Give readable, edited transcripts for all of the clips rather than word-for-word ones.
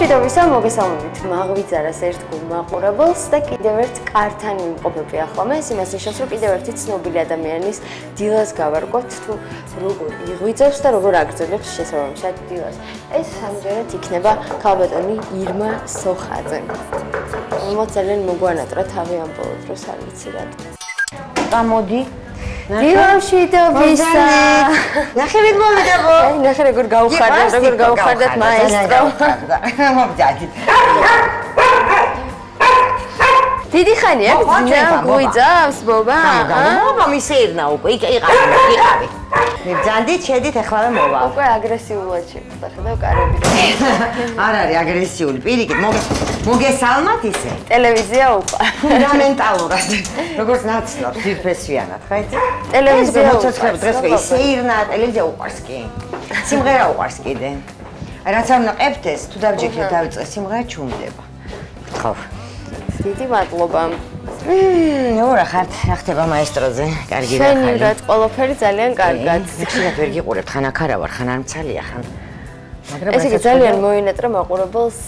მშვიდობისა, მოგესალმებით მაღვიძარას ერთ გულ მაყურებელს და კიდევ ერთ კართან ვიმყოფები ახლა მე იმას ნიშნავს, რომ კიდევ ერთი ცნობილი ადამიანის დილას გავარკვევთ თუ როგორ იღვიძებს და როგორ აგრძელებს შესაბამისად დილას. ეს სამჯერად იქნება ქალბატონი ირმა სოხაძე. რომელიც ძალიან მოგვანატრა თავი ამ ბოლო დროს არ ვიცი რატო. გამოდი დილამშვიდობისა. ნახე ვით მომედაბო. ნახე როგორ გავხარდათ მაესტრო. მომძადით. დიდი ხანია ძინა გვიძავს ბობა? ბობა მისერნა უკვე იქ იყავი. მიბძანდით, შედით ახლავე მოვა. უკვე აგრესიულად შეხვდა, ხედავ კარები. არ არის აგრესიული, პირიქით მოგესალმათ ისე. ტელევიზია უკვე. ფუნდამენტალურად. როგორც ნაცნობ, ძირფესვიანად, ხო იცი? ტელევიზია მოცოცხლები დღეს ისეირნა, ტელევიზია უყვარს კი. სიმღერა უყვარს კიდე. რაც არ უნდა ყებდეს, თუ დავჯექე დავიწყე სიმღერა ჩუმდება. გთხოვ. დიდი მადლობა. ნორა ხართ ახტება მაესტროზე, კარგი რა ხარ. შენივრად ყველაფერი ძალიან კარგად. ხშირად ვერ გიყურებთ, ხან აქ არა ვარ, ხან არ მცალია, ხან. მაგრამ ესე იგი ძალიან მოინატრა მაყურებელს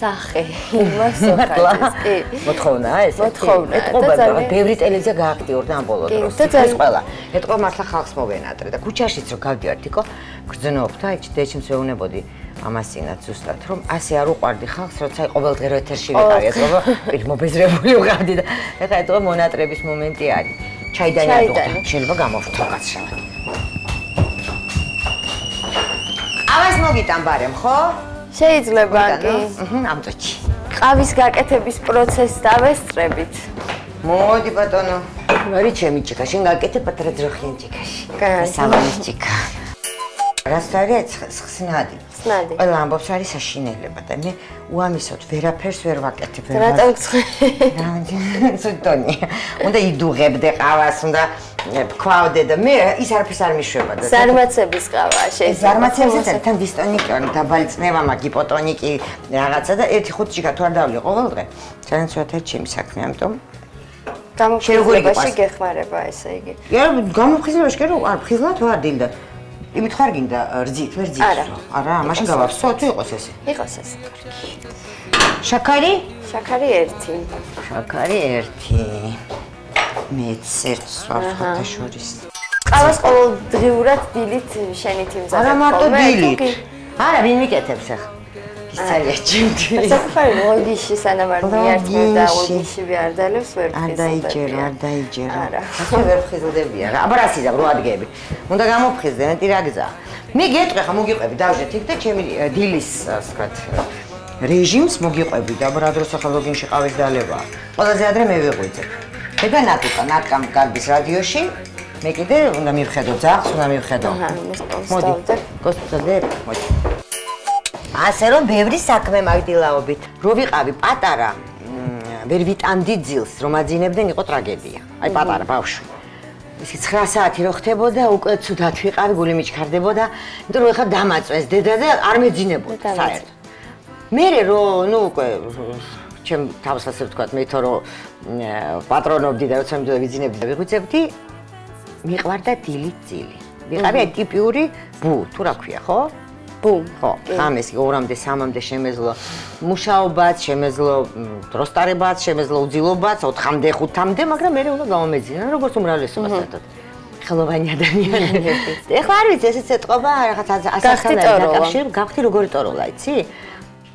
სახე იმას ოხაძეს. კი. მოთხოვნაა ესე? მოთხოვნა. ეთყობა და ბევრი ტელევიზია გააქტიურდა ამ ბოლო დროს. ეს ყველა. ეთყობა მართლა ხალხს მოვენატრე და ქუჩაშიც რო გავდივართ, იქო გრძნობ და იქ დეჩიმს ვეუბნებოდი ამასინაც ზუსტად რომ ასე არ უყვარდი ხალხს, როცა ყოველდღე რო ეთერში ვიყავი, ეთყობა მობეზრებული ვიყავდი და ეხლა ეთყობა მონატრების მომენტი არის. ჩაიდანი არ დუხდა, შეიძლება გამოვთო კაცშავად. ყავას მოგიტან ბარემ, ხო? შეიძლება კი. ამ წუთში. ყავის გაკეთების პროცესს დავესწრებით. მოდი ბატონო. მარი ჩემი ჭიქა, შენ გაკეთე პატრა ძროხიან ჭიქაში. სამანის ჭიქა. რას არის ხსნადი? ხსნადი. ყველა ამბობს არის საშინელება და მე უამისოდ ვერაფერს ვერ ვაკეთებ. რატო ვცხე? ზუდონი. უნდა იდუღებდე ყავას, უნდა ვქვავდე და მე ის არაფერს არ მიშვებოდა. ზარმაცების ყავა შეიძლება. ზარმაცებსაც თან დისტონიკი, დაბალი წნევა, ჰიპოტონიკი რაღაცა და 1-5 ჭიქა თუ არ დავლი ყოველდღე. ძალიან ცუდად ჩემი საქმე, ამიტომ გამოფხიზლებაში გეხმარება ესე იგი. გამოფხიზლებაში კი არ ფხიზლად ვარ დილდა. იმით ხარ გინდა რძით, ვერ რძით. არა, მაშინ გავაფსო, თუ იყოს ესე. იყოს ესე. შაქარი? შაქარი 1. შაქარი 1. მეც ერთს ვარ შორის. ყავას ყოველდღიურად დილით შენით იმზადებ. არა მარტო დილით. არა, ვინ მიკეთებს ახლა? ისალია ჩემთვის. საკუთარი ლოგიში სანამ არ მიართმევ და ლოგიში არ დალევს ვერ ფხიზლდები. არ დაიჯერო. არა. ასე ვერ ფხიზლდებიან. აბრასიზა რო ადგები. უნდა გამოფხიზდე, მეტი რა გზა. მე გეტყვი ხა მოგიყვები დავжет იქ და ჩემი დილის ასე ვთქვათ რეჟიმს მოგიყვები და აბა რა დროს ახლა ლოგინში ყავის დალევა. ყველაზე ადრე მე ვიღვიძებ. ეხლა ნატკამ გარბის რადიოში მე კიდე უნდა მივხედო ძაღლს, უნდა მივხედო. მოდი. გოსტოდებ. მოდი. ასე რომ ბევრი საქმე მაგდილაობით. რო ვიყავი პატარა, ვერ ვიტანდი ძილს, რომ აძინებდნენ იყო ტრაგედია. აი პატარა ბავშვი. ისე 9 საათი რო ხდებოდა, უკვე ცუდად ვიყავი, გული მიჩქარდებოდა, იმიტომ რომ ეხლა დამაწვეს დედა და არ მეძინებოდა საერთოდ. მერე რო, ნუ უკვე ჩემ თავს ასე ვთქვათ, მე თო რომ პატრონობდი და როცა მიდოდა ვიძინებდი და ვიღვიძებდი, მიყვარდა დილით ძილი. ვიყავი აი ტიპიური ბუ, თუ რა ქვია, ხო? ბუმ, ხო, ამას 2-მდე, 3-მდე შემეძლო მუშაობაც, შემეძლო დროსტარებაც, შემეძლო უძილობაც, 4-მდე, 5-მდე, მაგრამ მე უნდა გამომეძინა, როგორც უმრავლესობას ერთად. ხელოვანი ადამიანები. ეხლა არ ვიცი, ესეც ეთყობა რაღაც ასახანად დაკავშირებ, გავხდი როგორი ტოროლა, იცი?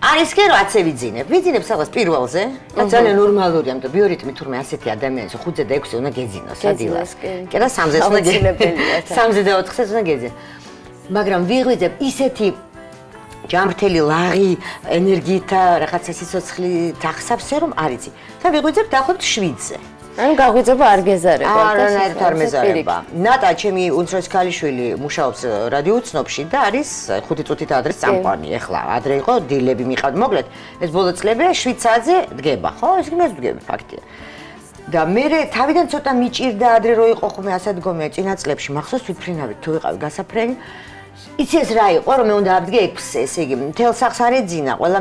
არის კი რომ აცე ვიძინებ. ვიძინებ სადღაც პირველზე, და ძალიან ნორმალურია, იმიტომ ბიორიტმი თურმე ასეთი ადამიანის 5-ზე და 6-ზე უნდა გეძინოს, სადილას. კი და 3-ზე უნდა გეძინებელია. 3-ზე და 4-ზე უნდა გეძინოს. მაგრამ ვიღვიძებ ისეთი ჯამრთელი ლაღი ენერგიით და რაღაცა სიცოცხლი თახსავსე რომ არ იცი. და ვიღვიძებ დაახლოებით 7-ზე. ანუ გაღვიძება არ გეზარება. არანაირად არ მეზარება. ნატა ჩემი უმცროსი ქალიშვილი მუშაობს რადიო უცნობში და არის 5 წუთით ადრე წამყვანი. ეხლა ადრე იყო დილები მიყავდა. მოკლედ ეს ბოლო წლები 7 საათზე დგება, ხო? ეს კი მე ვდგები ფაქტია. და მე თავიდან ცოტა მიჭირდა ადრე რო იყო ხომ ასადგომე წინა წლებში მახსოვს ვიფრინავით თუ ვიყავი გასაფრენი. იცი ეს რა იყო რომ მე უნდა ავდგე 6-ზე, ესე იგი მთელ სახს არ ეძინა, ყველა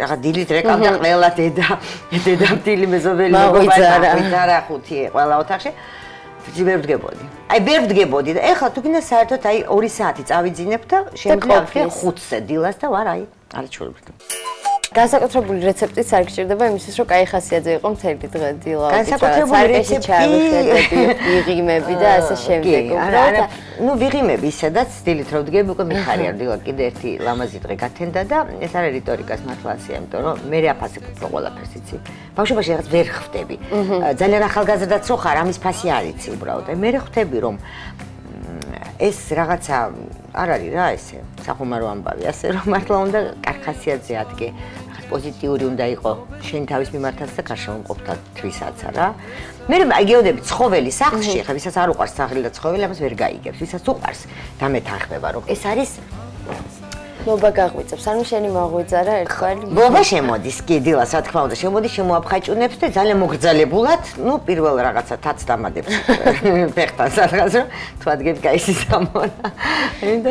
რაღაც დილით რეკავდა ყველა დედა დილი მეზობელი მოგვიძარა 5 ყველა ოთახში. ვერ ვდგებოდი. აი ვერ ვდგებოდი და ეხლა თუ გინდა საერთოდ აი 2 საათი წავიძინებ და შემიძლია 5-ზე დილას და ვარ აი არის ჩვეულებრივ. განსაკუთრებული რეცეპტიც არ გჭირდება იმისთვის, რომ კაი ხასიათზე იყო მთელი დღე დილაო. განსაკუთრებული რეცეპტი ვიღიმები და ასე შემდეგ. არა, ნუ ვიღიმები ისედაც დილით რო ვდგები უკვე მიხარია დილა კიდე ერთი ლამაზი დღე გათენდა და ეს არის რიტორიკას მართლასია, იმიტომ რომ მე აფასებ უფრო ყველაფერს იცი. ბავშვობაში რაღაც ვერ ხვდები. ძალიან ახალგაზრდაც რო ხარ, ამის ფასი არ იცი უბრალოდ. მე ხვდები რომ ეს რაღაცა არ არის რა ესე სახუმარო ამბავი, ასე რომ მართლა უნდა კარგ ხასიათზე ადგე. პოზიტიური უნდა იყო შენ თავის მიმართაც და გარშემო მყოფთა თვისაც რა. მე აგეოდები ცხოველი სახლში, ხა ვისაც არ უყვარს სახლი და ცხოველი, ამას ვერ გაიგებს. ვისაც უყვარს და მეთანხმება რომ ეს არის მობა გაღვიძებს. ანუ შენი მოღვიძარა ერთხელ. მობა შემოდის, კი დილას რა თქმა უნდა, შემოდის, შემოაფხაჭუნებს და ძალიან მოგრძალებულად, ნუ პირველ რაღაცა თაც დამადებს ფეხთან სადღაც რომ თუ ადგები გაისის ამონა.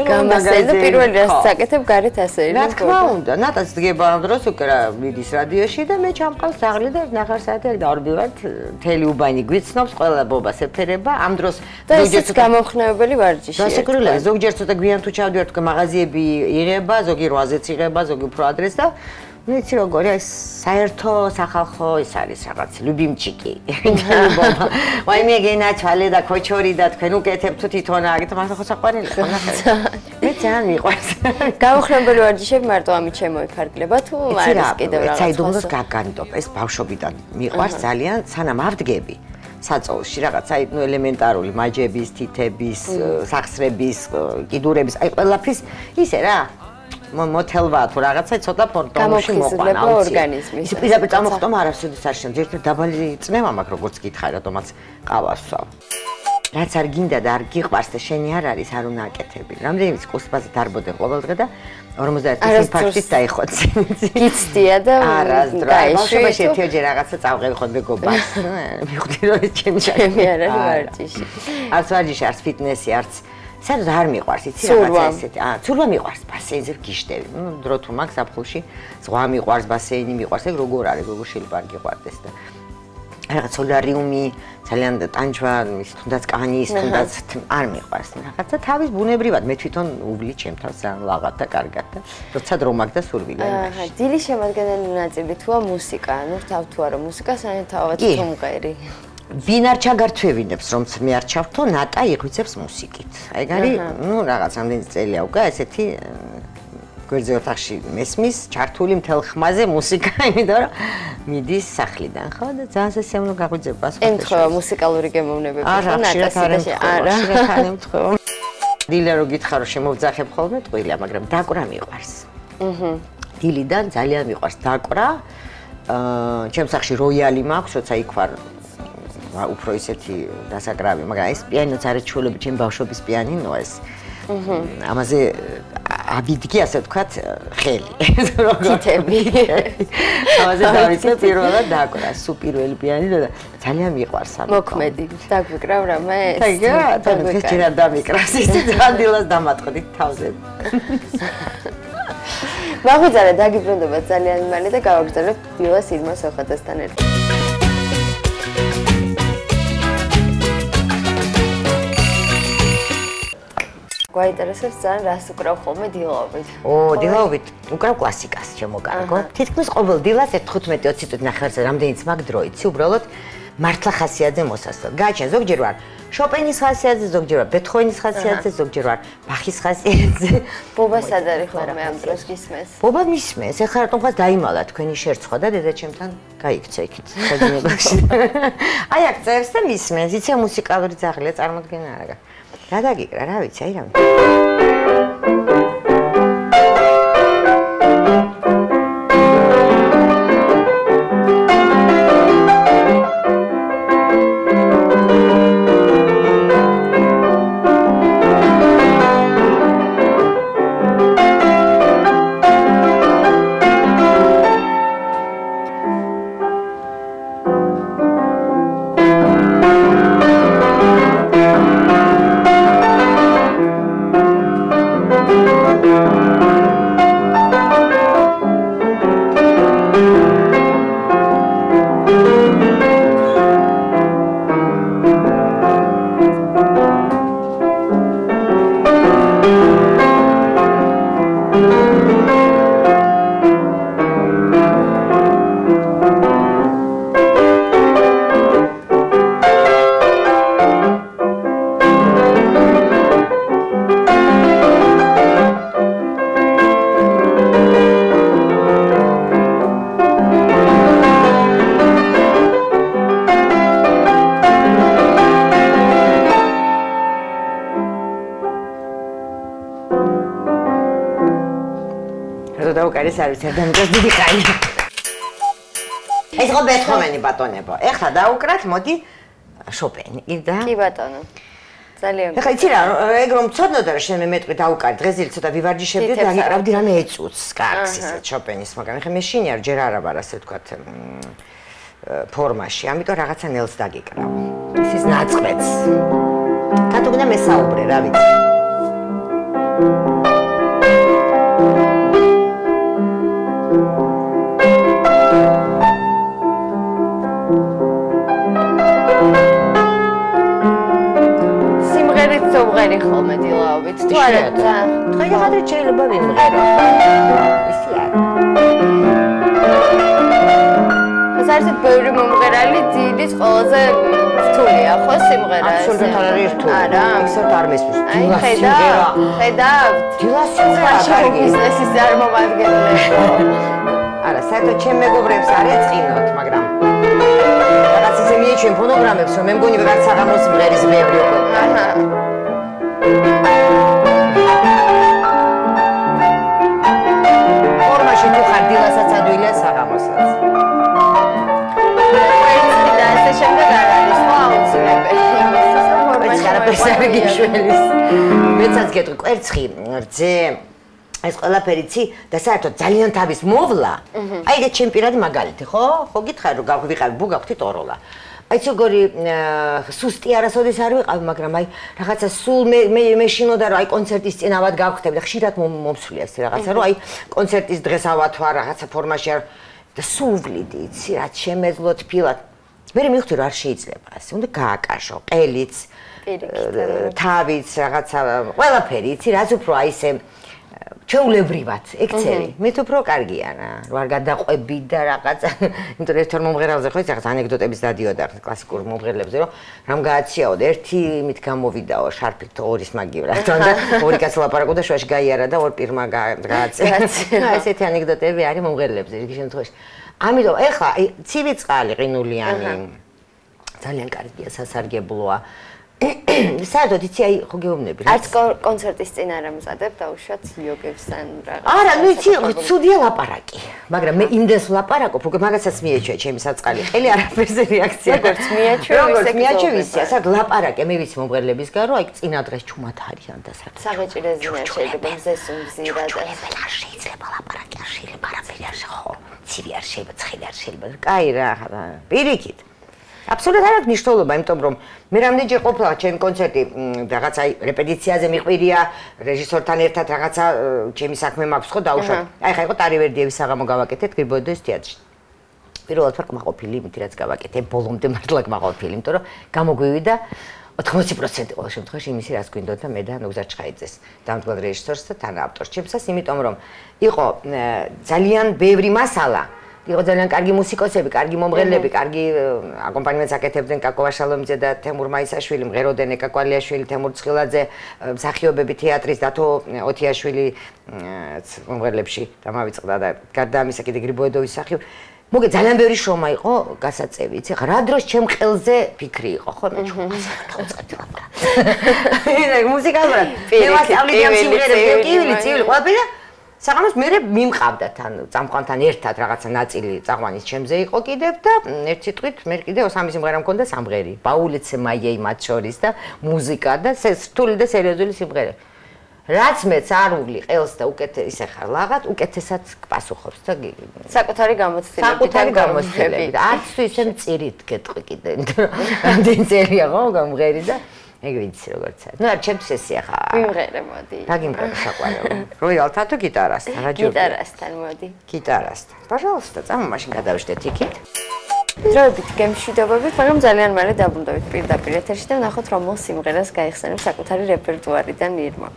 გამასწრე პირველი რას საკეთებ გარეთ ასე რა თქმა უნდა, ნატაც დგება ამ დროს უკვე რა მიდის რადიოში და მე ჩამყავს საღლი და ნახარ საათი და ორბივართ მთელი უბანი გვიცნობს, ყველა ბობას ეფერება. ამ დროს ზოგჯერ გამომხნევებელი ვარჯიში. დასაკურველია, ზოგჯერ ცოტა გვიან თუ ჩავდივართ, უკვე მაღაზიები იღება, ზოგი 8-ზე იღება, ზოგი უფრო ადრეს და ვიცი როგორია ეს საერთო სახალხო ეს არის რაღაც ლუბიმჩიკი. ვაი მე გენაჩალე და ქოჩორი და თქვენ უკეთებთ თუ თვითონ აგეთ, მაგრამ ხო საყვარელია ხო ნახე. მე ძალიან მიყვარს. გამომხნევებელი ვარჯიშები მარტო ამით შემოიფარგლება თუ არის კიდევ რაღაც. საერთოდ უნდა გაგანდობ, ეს ბავშვობიდან მიყვარს ძალიან, სანამ ავდგები. საწოლში რაღაც აი ნუ ელემენტარული მაჯების, თითების, სახსრების, კიდურების, აი ყველაფრის ისე რა მოთელვა თუ რაღაცა ცოტა ფორტომში მოყვანა ორგანიზმის. ის პირდაპირ წამოხტომა არასოდეს არ შემიძლია. ერთ დაბალი წნევა მაქვს როგორც გითხარ, რატომაც ყავას ვსვამ. რაც არ გინდა და არ გიყვარს და შენი არ არის, არ უნდა აკეთები. რამდენი კურსბაზე დარბოდე ყოველ დღე და 50 წლის ინფარქტით დაიხოცი. გიცდია და ბავშვობაში ერთიოჯერ რაღაცა წავღები ხომ მეგობარს. მივხვდი რომ ეს ჩემი არ არის ვარჯიში. არც ვარჯიში, არც ფიტნესი, არც სადაც არ მიყვარს, იცი რაღაცა ესეთი. ცურვა მიყვარს, ბასეინზე გიშდები. ნუ დრო თუ მაქვს აფხულში, ზღვა მიყვარს, ბასეინი მიყვარს, ეგ როგორ არის, როგორ შეიძლება არ გიყვარდეს და რაღაც სოლარიუმი, ძალიან ტანჯვა, თუნდაც კანის, თუნდაც არ მიყვარს. რაღაცა თავის ბუნებრივად მე თვითონ უვლი ჩემ თავს ძალიან ლაღად და კარგად და როცა დრო მაქვს და სურვილი არ მაქვს. დილის შემადგენელი ნაწილი თუა მუსიკა, ანუ თავ თუ არა მუსიკა, საერთოდ თუმღერი. ვინ არ ჩაგართვევინებს, რომც მე არ ჩავთო, ნატა იღვიძებს მუსიკით. ეგ არის, ნუ რაღაც ამდენი წელია უკვე ესეთი გვერდზე ოთახში მესმის, ჩართული მთელ ხმაზე მუსიკა, იმიტომ რომ მიდის სახლიდან, ხო და ძალიან სასიამოვნო გაღვიძება. ემთხვევა მუსიკალური გემოვნებები, ხო ნატასი არა, ხშირად ემთხვევა. დილა რო გითხარ რომ შემოვძახებ ხოლმე ტყუილია, მაგრამ დაკვრა მიყვარს. დილიდან ძალიან მიყვარს დაკვრა. ჩემს სახლში როიალი მაქვს, როცა იქ ვარ უფრო ისეთი დასაკრავი, მაგრამ ეს პიანინოც არის ჩვეულები, ჩემი ბავშვობის პიანინოა ეს. ამაზე აბიდგი ასე ვთქვათ ხელი. თითები. ამაზე დავიწყე პირველად დაკვრა, სულ პირველი პიანინო და ძალიან მიყვარს ამიტომ. მოქმედი, დაგვიკრავ რამე? და ჯერა დამიკრავს, ისე ძანდილას დამატყდი თავზე. მაღვიძარა დაგიბრუნდება ძალიან მალე და გავაგრძელებთ დილას ირმას ოხატასთან ერთად. გვაინტერესებს ძალიან რას უკრავ ხოლმე დილაობით. დილაობით უკრავ კლასიკას შემოგარგო. თითქმის ყოველ დილას 15-20 წუთი ნახევარზე რამდენიც მაგ დრო იცი, უბრალოდ მართლა ხასიათზე მოსასწრებ. გააჩენ ზოგჯერ ვარ შოპენის ხასიათზე, ზოგჯერ ვარ ბეთჰოვენის ხასიათზე, ზოგჯერ ვარ ბახის ხასიათზე. ბობა სად არის ხოლმე ამ დროს გისმეს? ბობა მისმეს, ეხლა რატომ ხას დაიმალა თქვენი შერცხვა და დედაჩემთან გაიქცა იქით საძინებელში. აი აქ წერს და მისმეს, იცი მუსიკალური ძაღლია წარმოდგენა არა. რა დაგიკრა, რა ვიცი, აი რა. დაუკარეს არ ვიცი, დამიწეს დიდი ხანი. ეს ხო ბეთჰოვენი ბატონებო. ეხლა დაუკრათ, მოდი შოპენი და კი ბატონო. ძალიან. ეხლა იცი რა, ეგ რომ ცოდნოდა რა შენ მე მეტყვი დაუკარი, დღესილი ცოტა ვივარჯიშებდი და აგიყრავდი რამე ეწუც კარგს ისე შოპენის, მაგრამ ეხლა მე შინიარ ჯერ არ აბარ ასე ვთქვათ ფორმაში, ამიტომ რაღაცა ნელს დაგიკრავ. ის ნაწყვეტს. კატუგნა მესაუბრე, რა ვიცი. მომღერი ხოლმე დილაობით. თუ არა, დღე ხადრე შეიძლება ვიმღერო. ისი არა. საერთოდ ბევრი მომღერალი დილის ყველაზე რთულია, ხო სიმღერა ეს? აბსოლუტურად არ არის რთული. არა, ისევ არ მესმის. დილას სიმღერა. ხედავთ? დილას სიმღერა კარგი. ბიზნესის არ მომადგენლებო. არა, საერთოდ ჩემ მეგობრებს არ ეწყინოთ, მაგრამ რაღაც ისე მიეჩვენ ფონოგრამებს, რომ მე მგონი ვიღაც საღამოს სიმღერის ბევრი უკვე. აჰა. ფორმაში თუ ხარ დილასაც ადვილია საღამოსაც. და ესე შემდეგ არ არის ხო აუცილებელი. ეს არაფერს არ გიშველის. მეცაც გეტყვი კვერცხი, რძე ეს ყველაფერი ცი და საერთოდ ძალიან თავის მოვლა. აი ეგ ჩემ პირადი მაგალითი, ხო? ხო გითხარ რომ გავიყავი ბუგავთი ტოროლა. აი ზოგორი სუსტი არასოდეს არ ვიყავ, მაგრამ აი რაღაცა სულ მე შინოდა რომ აი კონცერტის წინავად გავხდები და ხშირად მომსვლია ეს რაღაცა რომ აი კონცერტის დღეს ავათვა რაღაცა ფორმაში არ და სულ ვლიდი, იცი რა შემეძლო თბილად. მე მივხვდი რომ არ შეიძლება ასე, უნდა გააკაშო, ყელიც, თავიც, რაღაცა ყველაფერი, იცი რაც უფრო აი ესე ჩეულებრივად ექცევი. მით უფრო კარგია რა, რომ არ გადაყვები და რაღაცა. იმიტომ ერთ მომღერალზე ხო იცი რაღაც ანეკდოტების დადიოდა კლასიკურ მომღერლებზე, რომ რამ გააციაოდ, ერთი მით გამოვიდაო შარფით ორის მაგივრად და ორი კაცი ლაპარაკობდა შუაში გაიარა და ორ პირმა გააწერა. ესეთი ანეკდოტები არის მომღერლებზე რიგი შემთხვევაში. ამიტომ ეხლა ცივი წყალი ყინულიანი ძალიან კარგია, სასარგებლოა. საერთოდ იცი აი ხო გეუბნები რა. არც კონცერტის წინ არ ამზადებ დაუშვათ იოგებს ან რაღაც. არა, ნუ იცი ცუდია ლაპარაკი. მაგრამ მე იმდენს ვლაპარაკობ, უკვე მაგასაც მიეჩვია ჩემი საწყალი. ყელი არაფერზე რეაქცია. როგორც მიაჩვევ, როგორც მიაჩვევ ისე, საერთოდ ლაპარაკე მე ვიცი მომღერლების გარო, აი წინა დღეს ჩუმად არიან და საერთოდ. საღეჭირეზია შეიძლება მზეს უმზირა და არ შეიძლება ლაპარაკი, არ შეიძლება არაფერი არ ხო. ცივი არ შეიძლება, ცხელი არ შეიძლება. კაი რა, პირიქით. აბსოლუტურად არ აქვს მნიშვნელობა, იმიტომ რომ მე რამდენჯერ ყოფილა ჩემი კონცერტი რაღაცა რეპეტიციაზე მიყვირია რეჟისორთან ერთად რაღაცა ჩემი საქმე მაქვს ხო დაუშვათ. აი ხა იყო ტარივერდიევის საღამო გავაკეთეთ გრიბოედოს თეატრში. პირველად ვარ კმაყოფილი იმით რაც გავაკეთე, ბოლომდე მართლა კმაყოფილი, იმიტომ რომ გამოგვივიდა 80% ყოველ შემთხვევაში იმისი რაც გვინდოდა მე და ნუგზარ ჩხაიძეს, დამდგმელ რეჟისორს და თან ავტორს ჩემსას, იმიტომ რომ იყო ძალიან ბევრი მასალა. იყო ძალიან კარგი მუსიკოსები, კარგი მომღერლები, კარგი აკომპანიმენტს აკეთებდნენ კაკო ვაშალომიძე და თემურ მაისაშვილი, მღეროდნენ ეკა კვალიაშვილი, თემურ ცხილაძე, მსახიობები თეატრის დათო ოთიაშვილი მომღერლებში დამავიწყდა და გარდა ამისა კიდე გრიბოედოვის მსახიობი. მოგე ძალიან ბევრი შრომა იყო გასაწევი, იცი რა დროს ჩემ ყელზე ფიქრი იყო, ხო მე ჩუმას გავწყეთ ლაპარაკი. მუსიკალურად. მე ვასწავლე ამ სიმღერებს, წივილი, ყველაფერი საღამოს მე მიმყავდა თან წამყვანთან ერთად რაღაცა ნაწილი წაყვანის ჩემზე იყო კიდევ და ერთ სიტყვით მე კიდევ სამი სიმღერა მქონდა სამღერი. ბაულიცე მაიეი მათ შორის და მუსიკა და სრული და სერიოზული სიმღერა. რაც მეც არ უვლი ყელს და ისე ხარ ლაღად, უკეთესად პასუხობს და საკუთარი გამოცდილებით. არც თუ ისე მწირით გეტყვი კიდე. რამდენი წერია ხო გამღერი და ეგ ვიცი როგორც არის. ნუ არ ჩემთვის ესეა ხა. მიმღერე მოდი. რა გიმღერე საყვარელი. როიალთან თუ გიტარასთან? რა ჯობია? გიტარასთან მოდი. გიტარასთან. Пожалуйста, წამო მაშინ გადავშდეთ იქით. დროებით გემშვიდობებით, მაგრამ ძალიან მალე დაბრუნდებით პირდაპირ ეთერში და ვნახოთ რომელ სიმღერას გაიხსენებს საკუთარი რეპერტუარიდან ირმა.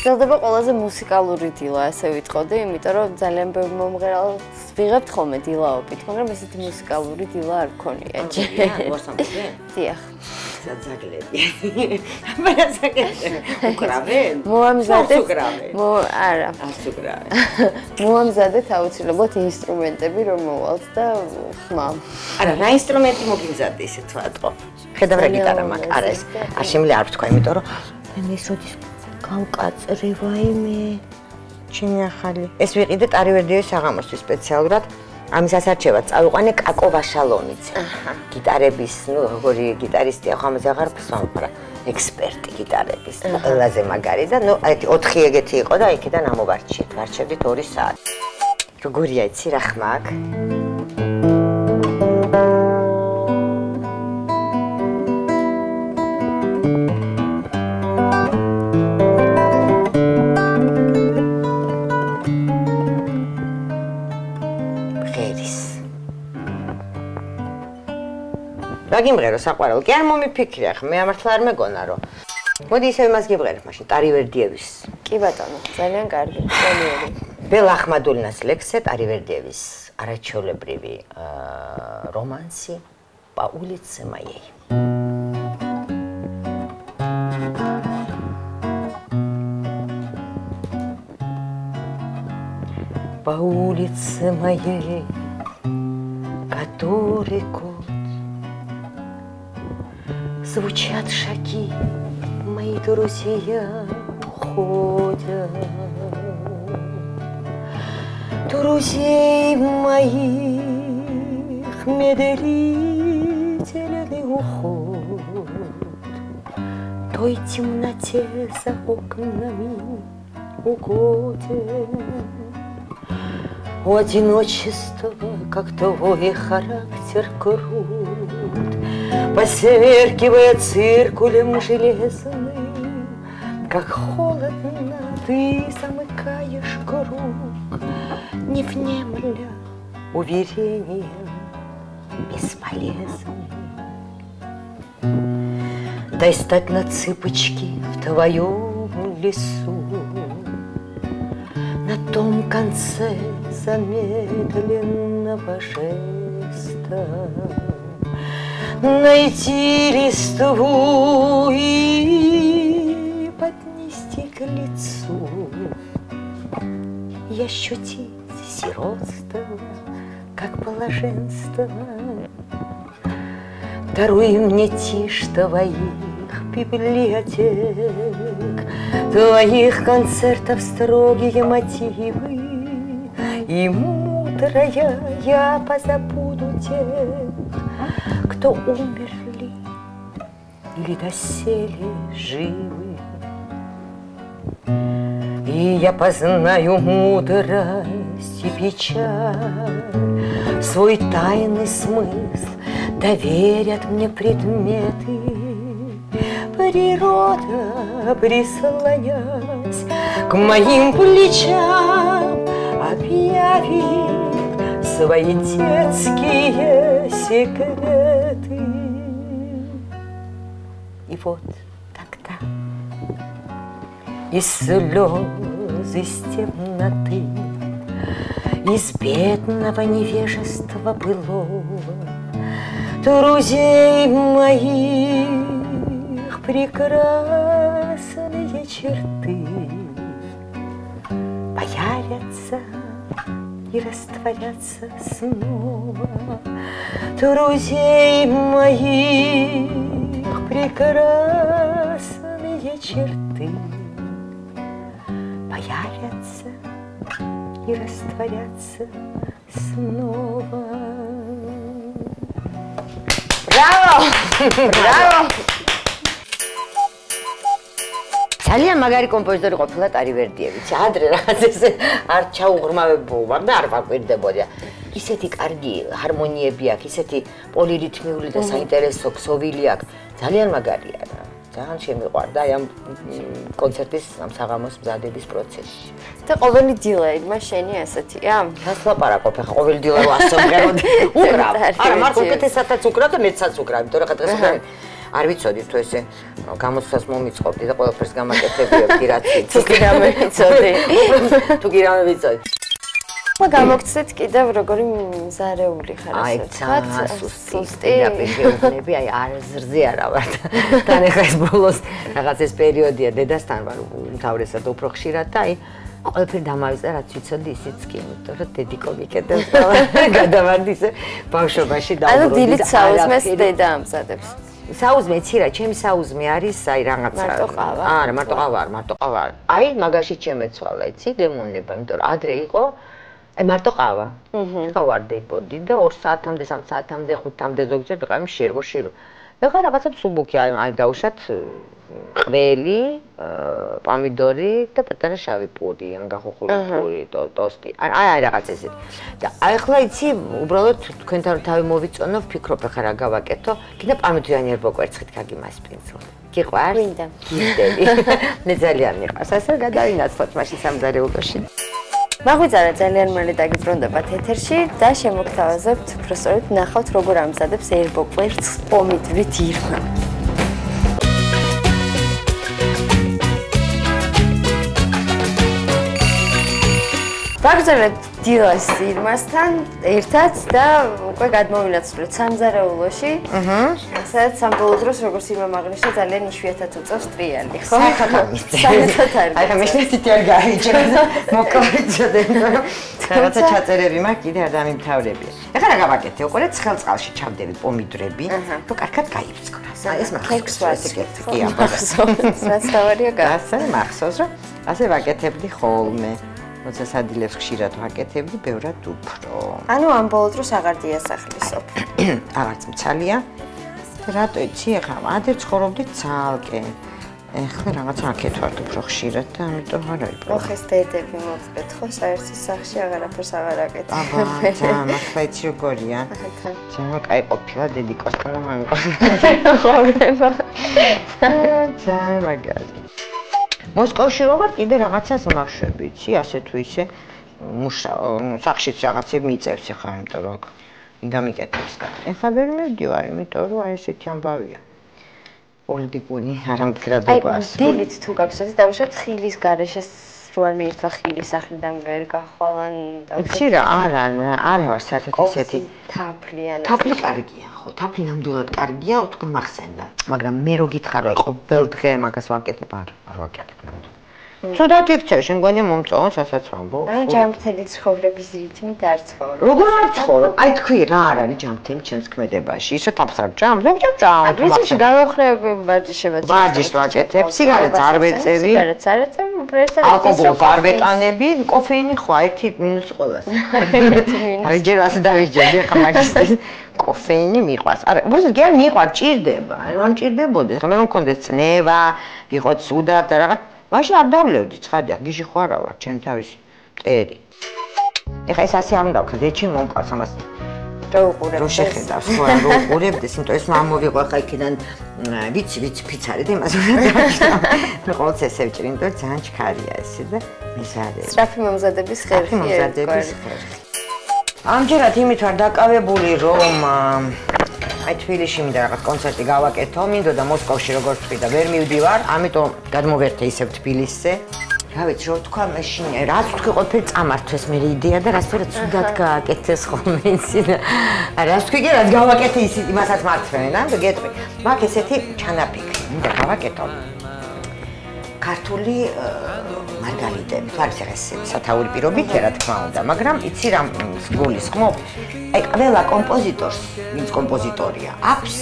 გრძელდება ყველაზე მუსიკალური დილა, ასე ვიტყოდი, იმიტომ რომ ძალიან ბევრი მომღერალს ვიღებთ ხოლმე დილაობით, მაგრამ ესეთი მუსიკალური დილა არ გქონია. ჯერ. დიახ. საძაგლები. უკრავენ? მოამზადეთ. არა. ასუკრავენ. მოამზადეთ აუცილებლად ინსტრუმენტები რომ მოვალთ და ხმავ. არა, რა ინსტრუმენტი მოგიმზადე ისე თქვათყო. ხედავ რა გიტარა მაქვს. არა ეს არ შემიძლია არ ვთქვა, იმიტომ რომ მე ის როდის გავკაწრე ვაიმე. ჩემი ახალი. ეს ვიყიდე ტარივერდიევის საღამოსთვის სპეციალურად. ამის ასარჩევად წავიყვანე კაკო ვაშალონიძე. გიტარების, როგორი გიტარისტი ახლა ამაზე აღარ ვსვამ, მაგრამ ექსპერტი გიტარების, ყველაზე მაგარი და აი 4 ეგეთი იყო და იქიდან ამოვარჩიეთ. ვარჩევდით 2 საათი. როგორია იცი რა ხმა აქვს? რა გიმღერო საყვარელ? კი არ მომიფიქრე ახლა, მე ამართლა არ მეგონა რომ. მოდი ისევ იმას გიმღერებ მაშინ, ტარივერდიევის. კი ბატონო, ძალიან კარგი, ძლიერი. ბელ ახმადულნას ლექსზე ტარივერდიევის არაჩვეულებრივი რომანსი по улице моей. По улице моей, который год звучат шаги, мои друзья уходят. Друзей моих медлительный уход той темноте за окнами угоден. У одиночества, как твой характер крут, посверкивая циркулем железным, как холодно ты замыкаешь круг, не внемля уверением бесполезным. Дай стать на цыпочки в твоем лесу, на том конце замедленного жеста найти листву и поднести к лицу и ощутить сиротство, как блаженство. Даруй мне тишь твоих библиотек, твоих концертов строгие мотивы, и мудрая я позабуду тех, кто умерли или доселе живы. И я познаю мудрость и печаль, свой тайный смысл доверят мне предметы. Природа, прислонясь к моим плечам, объявит свои детские секреты. И вот тогда из слез, из темноты, из бедного невежества былого, друзей моих прекрасные черты появятся и растворятся снова. Друзей моих прекрасные черты появятся и растворятся снова. Браво! Браво! ძალიან მაგარი კომპოზიტორი ყოფილა ტარივერდიევიც. ადრე რაღაც ესე არ ჩაუღრმავებულვარ და არ ვაკვირდებოდა. ისეთი კარგი ჰარმონიები აქვს, ისეთი პოლირითმიული და საინტერესო ქსოვილი აქვს. ძალიან მაგარია რა. ძალიან შემიყვარდა აი ამ კონცერტის ამ საღამოს მზადების პროცესში. და ყოველი დილეიდმა შენი ასეთია? რას ლაპარაკობ ახლა ყოველი დილა რო ასე მღეროდ უკრავ. არა, მართ უკეთესათაც უკრავ და მეცაც უკრავ, იმიტომ რომ დღეს არ ვიცოდი თუ ესე გამოცდას მომიწყობდი და ყველაფერს გამაკეთებიებდი რაც ვიცი. თუ კი რამე ვიცოდი. თუ კი რამე ვიცოდი. გამოგცეთ კიდევ როგორი მზარეული ხარ ასე სუსტი პირდაპირ აი არაზრზე არა ვარ თან ეხლა ეს ბოლოს რაღაც ეს პერიოდია დედასთან ვარ უმთავრესად უფრო ხშირად და აი ყველაფერი დამავიწყდა რაც ვიცოდი ისიც კი იმიტომ რომ დედიკო მიკეთებს და გადავარდი ისე ბავშვობაში დაუბრუნდი ანუ დილით საუზმეს დედა ამზადებს საუზმე ცირა ჩემი საუზმე არის აი რაღაცა მარტო ყავა არა მარტო ყავა აი მაგაში ჩემეცვალა იცი დემონება იმიტომ რომ ადრე იყო აი მარტო ყავა. ხა ვარდებოდი და 2 საათამდე, 3 საათამდე, 5-მდე ზოგჯერ ვიყავი შერო. ეხლა რაღაცა სუბუქი აი დავუშვათ ყველი, პომიდორი და პატარა შავი პური, ან გახოხული პური, ტოსტი. აი რაღაც ესეთი. და აი ახლა იცი, უბრალოდ თქვენთან თავი მოვიწონო, ვფიქრობ ახლა რა გავაკეთო, კიდე პომიდორიანი ერბო კვერცხით გაგიმასპინძლო. გიყვარს? მინდა. გიდები. მე ძალიან მიყვარს. ასე გადავინაცვლოთ მაშინ სამზარეულოში. მაგვიძარა ძალიან მალე დაგიბრუნდებათ ეთერში და შემოგთავაზებთ უბრალოდ ნახავთ როგორ ამზადებს ერბო კვერცხს პომიდრით ირმა. ვაგზავნეთ დილას ირმასთან ერთად და უკვე გადმოვინაცვლეთ სამზარეულოში. სადაც სამბოლოო დროს როგორც ირმა მაგნიშნა ძალიან იშვიათად უწევს ტრიალი, ხო? საერთოდ არ. აი მე შეიძლება არ გაიჭერა მოკლედ რაღაცა ჩაწერები მაქვს კიდე არ დამიმთავრებია. ეხლა რა გავაკეთე? უყურე ცხელ წყალში ჩავდები პომიდრები, რომ კარგად გაიფსკრას. ეს მახსოვს კი ამბობს. რაც თავარია ასე მახსოვს რომ ასე ვაკეთებდი ხოლმე. მოცესადილებს ხშირად ვაკეთებდი, ბევრად უფრო. ანუ ამ ბოლო დროს აღარ დიასახლისო. აღარც მცალია. რატო იცი ახლა ადრე ცხოვრობდი ცალკე. ეხლა რაღაცა აქეთ ვარ უფრო ხშირად და ამიტომ არ არის პრობლემა. ოხ ეს დედები მოწყვეთ ხო საერთო სახში აღარაფერს აღარ აკეთებ. აბა, ახლა იცი როგორია. ძმა კაი ყოფილა დედიკოსთან რომ ამიყო. ხოვრება. ძალიან მაგარი. მოსკოვში ვარ კიდე რაღაცას მახშები, იცი, ასე თუ ისე მუშაო, სახშიც რაღაცები მიწევს ხა, იმიტომ რომ მინდა მიკეთებს და. ეხლა ვერ მივდივარ, იმიტომ რომ აი ესეთი ამბავია. პოლიტიკური არამდგრადობა. აი, დილით თუ გაგვსვათ დავუშვათ ხილის გარეშე რო არ მიირთვა ხილის სახლიდან ვერ გახვალან და იცი რა, არა ვარ საერთოდ ესეთი თაფლიანი. თაფლი კარგია, ხო, თაფლი ნამდვილად კარგია, თქო მახსენდა. მაგრამ მე რო გითხარ რომ ყოველ დღე მაგას ვაკეთებ, არ ვაკეთებ. ცუდად იქცევ, შენ გვანია მომწონა სასაცმელო. ანუ ჯანმრთელი ცხოვრების რიტმი დარცხოვრო. როგორ არ ცხოვრობ? აი თქვი რა არ არის ჯანმრთელი ჩემს ქმედებაში? ისე თაფსარ ჭამს, ვერ ჭამს. აგრესიაში გავახრები ვარჯიშებად. ვარჯიშს ვაკეთებ, სიგარეტს არ ვეწევი. სიგარეტს არ ეწევი, უბრალოდ ალკოჰოლს არ ვეტანები, კოფეინი ხო ერთი მინუს ყოველას. აი ჯერ ასე დავიჯერდი, ხა მაგისტრის კოფეინი მიყვარს. არა, უბრალოდ გერ მიყვარ, ჭირდება. აი რა მჭირდებოდეს, ხა მე მქონდეს წნევა, ვიყოთ სუდარ და რაღაც მაშინ არ დავლევდი ცხადია, გიჟი ხო არა ვარ, ჩემ თავისი მტერი. ეხა ეს ასე არ უნდა ვქნათ, ეჩი მომყავს ამას. რო უყურებ. რო შეხედავს, ხო, რო უყურებდეს, იმიტომ ეს მამოვიყო ახლა იქიდან ვიცი ფიცარი და იმას უნდა დავაშტო. მე ყოველთვის ესე ვჭირი, იმიტომ რომ ძალიან ჩქარია ესე და მიზარია. სწრაფი მომზადების ხერხი. მომზადების ხერხი. ამჯერად იმით ვარ დაკავებული, რომ აი თბილისში მინდა რაღაც კონცერტი გავაკეთო, მინდოდა მოსკოვში როგორც თქვი და ვერ მივდივარ, ამიტომ გადმოვერთე ისევ თბილისზე. რა ვიცი, რო თქვა მაშინ, რაც თქვი ყოფილი წამართვეს მე იდეა და რაც თორე ცუდად გააკეთეს ხოლმე იცი და რაც თქვი კი რაც გავაკეთე ისიც იმასაც მართვენ, და გეტყვი. მაქვს ესეთი ჩანაფიქრი, მინდა გავაკეთო. ქართული მარგალიტები, არის ეს სათაური პირობითია რა თქმა უნდა, მაგრამ იცი რა გულისხმობ? აი ყველა კომპოზიტორს, ვინც კომპოზიტორია, აქვს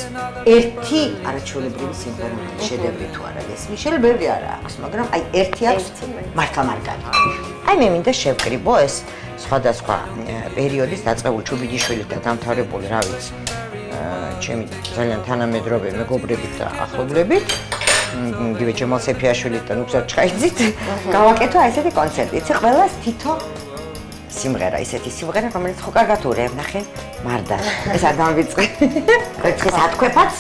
ერთი არაჩვეულებრივი სიმღერა, შედევრი თუ არა გესმის, შეიძლება ბევრი არა აქვს, მაგრამ აი ერთი აქვს მართლა მარგალიტი. აი მე მინდა შევკრიბო ეს სხვადასხვა პერიოდის დაწყებული ჩუბიძიშვილიდან დამთავრებული, რა ვიცი, ჩემი ძალიან თანამედროვე მეგობრებით და ახლობლებით. იგივე ჯემალ სეფიაშვილით და ნუგზარ ჩხაიძით გავაკეთო აი ესეთი კონცერტი. იცი ყველას თითო სიმღერა, ისეთი სიმღერა, რომელიც ხო კარგად ურევ, ნახე, მარდა. ეს არ დამვიწყე. ერთხელ ათქვეფაც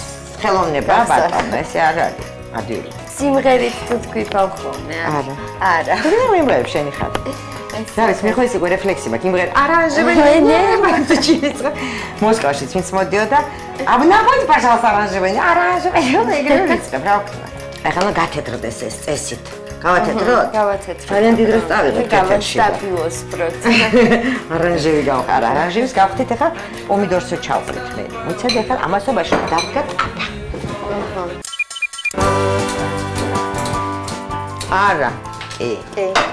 ხელოვნება ბატონო, ესე არ არის. ადვილი. სიმღერით თუ თქვი ხოლმე? არა. არა. რა მიმღერებ შენი ხარ? зараз მე ხო ისე რეფლექსი მაქვს, იმღერ არანჟემენტი. მაგით ჩიწყე. მოსკოვშიც ვინც მოდიოდა, აბნაბოდ პაშალს არანჟემენტი, არანჟემენტი, ეგრევე ვიცხებ რა ვქნა. ახლა გათეთრდეს ეს წესით. გავათეთროთ? გავათეთროთ. ძალიან დიდ დროს წავიღეთ კეთილში. გავასტაბილოსბროთ. არანჟევი გავყარა. არანჟევის გავხდით ახლა პომიდორსო ჩავყრით მე. მოიცადე ახლა ამასობაში დავდგა ტატა. არა. კი,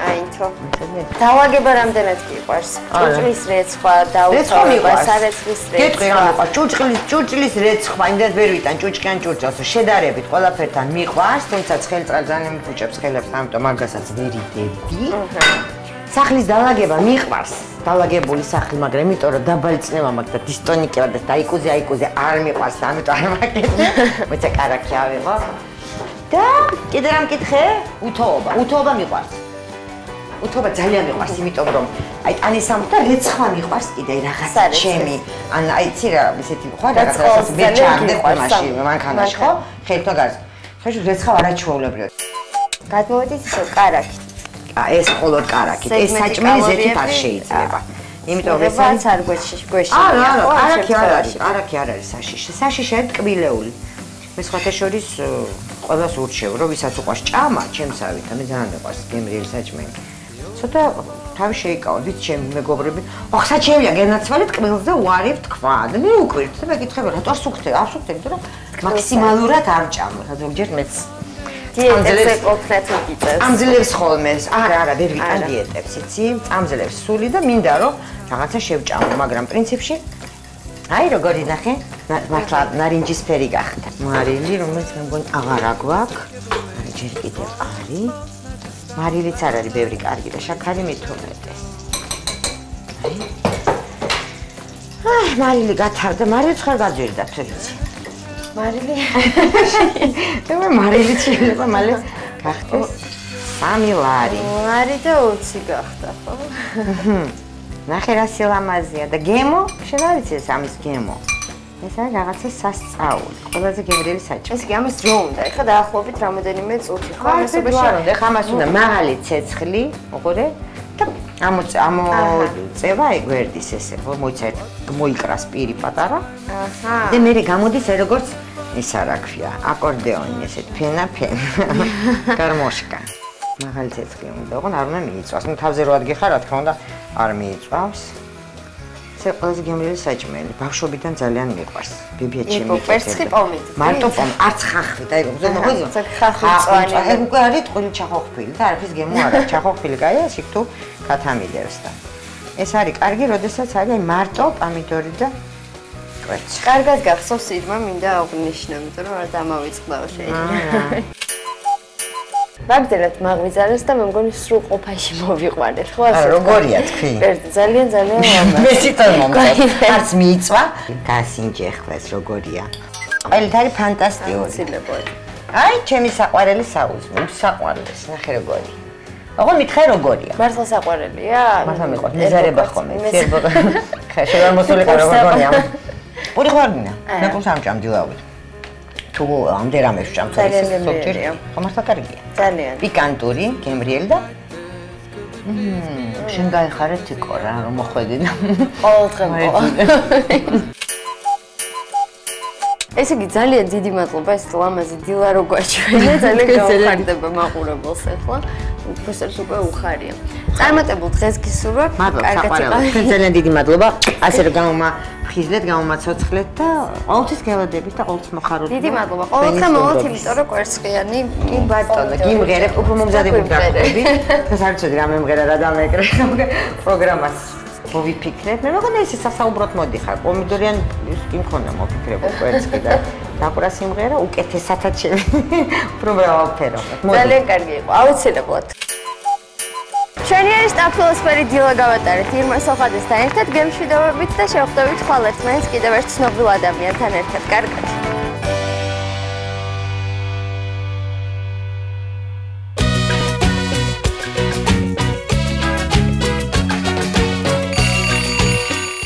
აინთო. დავაგება რამდენად გიყვარს? ჭურჭლის რეცხვა დაუთავება, სარეცხვის რეცხვა. ჭურჭლის რეცხვა, იმდენად ვერ ვიტან ჭუჭყიან ჭურჭელს, შედარებით ყველაფერთან მიყვარს, თუმცა ცხელწალთან მიფუჭებს ხელებს, ამიტომ მაგასაც ვერ იდები. სახლის დალაგება მიყვარს, დალაგებული სახლი, მაგრამ იმიტომ რომ დაბალი წნევა მაქვს და დისტონიკება და აიკუზე არ მიყვარს, ამიტომ არ ვაკეთებ. მოიცა კარაქი ავიღო. და კიდე რამ მკითხე? უთოობა მიყვარს. უთოობა ძალიან მიყვარს, იმიტომ რომ აი ტანისამ და რეცხვა მიყვარს კიდე რაღაცა ჩემი. ან აი იცი რა, ისეთი ხო რაღაცას ვერ ჩარდე მაშინ მანქანაში ხო? ხელთან გარს. ხეში რეცხვა არაჩვეულებრივია. გადმოვედით ისე კარაქით. ეს მხოლოდ კარაქით. ეს საჭმელი ზეთით არ შეიძლება. იმიტომ რომ ეს არ გვეშია. არა, არაქი არ არის საშიში. საშიში არის ტკბილეული. მე სხვათა შორის ყველას ურჩევ, რომ ვისაც უყვარს ჭამა, ჩემსავით, მე ძალიან მიყვარს გემრიელი საჭმელი. ცოტა თავი შეიკავდით ჩემი მეგობრები. ოხ, საჭმელია გენაცვალეთ ტკბილს და უარებ თქვა. და მე უკვირთ და მეკითხები, რატო არ სუქთე? არ სუქთე, იმიტომ რომ მაქსიმალურად არ ჭამო. ზოგჯერ მეც დიეტებზე ყოფნათ მოგიწევს. ამძლევს ხოლმე. არა, ვერ ვიტან დიეტებს, იცი? ამძლევს სული და მინდა რომ რაღაცა შევჭამო, მაგრამ პრინციპში აი როგორი ნახე? მართლა ნარინჯისფერი გახდა. მარილი, რომელიც მე მგონი აღარ აგვაქვს. არა, ჯერ კიდევ არის. მარილიც არ არის ბევრი კარგი და შაქარი მithumetes. აი, მარილი გათავდა, მარილიც ხარ გაძვირდა თვითონ. მარილი? მე მარილიც შეიძლება მალე გახდეს 3 ლარი. ლარი და 20 გახდა, ხო? ნახე რა სილამაზეა და გემო, შენ არ იცი ეს ამის გემო. ეს არის რაღაცა სასწაული, ყველაზე გემრიელი საჭმელი. ეს კი ამის დრო უნდა, ეხლა დაახლოებით რამოდენიმე წუთი, ხო? ამასობაში არ უნდა, ეხლა ამას უნდა მაღალი ცეცხლი, უყურე და ამოწევა ეგ ვერდის ესე, მოიცა მოიკრას პირი პატარა. აჰა. და მე გამოდის როგორც ის არა ქვია, აკორდეონი ესეთ ფენა. გარმოშკა. მაღალი ცეცხლი უნდა, ოღონდ არ უნდა მიიწვას. ნუ თავზე რო ადგიხარ, რა თქმა უნდა, არ მიიწვავს. ეს ყველაზე გემრიელი საჭმელი. ბავშვობიდან ძალიან მიყვარს. ბებია ჩემი. პერცხი პომიდი. მარტო პომი, არც ხახვით, აი ზოგადად მოხიზო. ხახვი წვანი. აი უკვე არის ტყუილი ჩახოხფილი და არაფრის გემო არა. ჩახოხფილი კაია, იქ თუ კათამიდევს და. ეს არის კარგი, როდესაც არის აი მარტო პომიდორი და კვერცხი. კარგად გახსოვს ირმა, მინდა აღვნიშნო, იმიტომ რომ არ დამავიწყდაო შეიძლება. მაგდენად მაღვიძარეს და მე მგონი სრულ ყოფაში მოვიყვანეთ, ხო ასე? როგორია თქვი? ძალიან ლამაზი. მე თვითონ მომწონს. არც მიიწვა. გასინჯე ხლეს როგორია. ყველით არის ფანტასტიკური. ცილებული. აი, ჩემი საყვარელი საუზმე, საყვარელს, ნახე როგორია. ოღონ მითხე როგორია. მართლა საყვარელია? მართლა მიყვარს, მეზარება ხოლმე. შეიძლება მოსული როგორია. პური ხარგინა. მე ყურს ამჭამდილავით. თუ ამდენ რამეს ვჭამ ძალიან ზოგჯერ ხო მართლა კარგია. ძალიან. პიკანტური, გემრიელი და შენ გაიხარე თიკო რა, რომ მოხვედი და ყოველდღე მოვა. ესე იგი ძალიან დიდი მადლობა ეს ლამაზი დილა რო გვაჩვენა, ძალიან გავხარდება მაყურებელს ახლა. უბრალოდ უკვე უხარია. წარმატებულ დღეს გისურვებ. მადლობა, ძალიან დიდი მადლობა. ასე რომ გამომახიზლეთ, გამომაცოცხლეთ და ყოველთვის გელოდებით და ყოველთვის მოხარულობთ. დიდი მადლობა. ყოველდღე მოვთ, იმიტომ რომ კვერცხიანი კი ბატონო, გიმღერებ, უფრო მომზადებული დახვდები. და საერთოდ რა მემღერა რა დამეკრე პროგრამას. მოვიფიქრეთ. მე მეგონა ეს სასაუბროდ მოდიხარ. პომიდორიან ის კი მქონდა მოფიქრებულ კვერცხი და დაკვრა სიმღერა უკეთესათაც ჩემი. უფრო მრავალფერო. ძალიან კარგი იყო, აუცილებლად. ჩვენი არის სტაფილოსფერი დილა გავატარეთ ირმა სოხაძესთან ერთად გემშვიდობებით და შევხვდებით ხვალ ერთმანეთს კიდევ ერთ ცნობილ ადამიანთან ერთად. კარგად.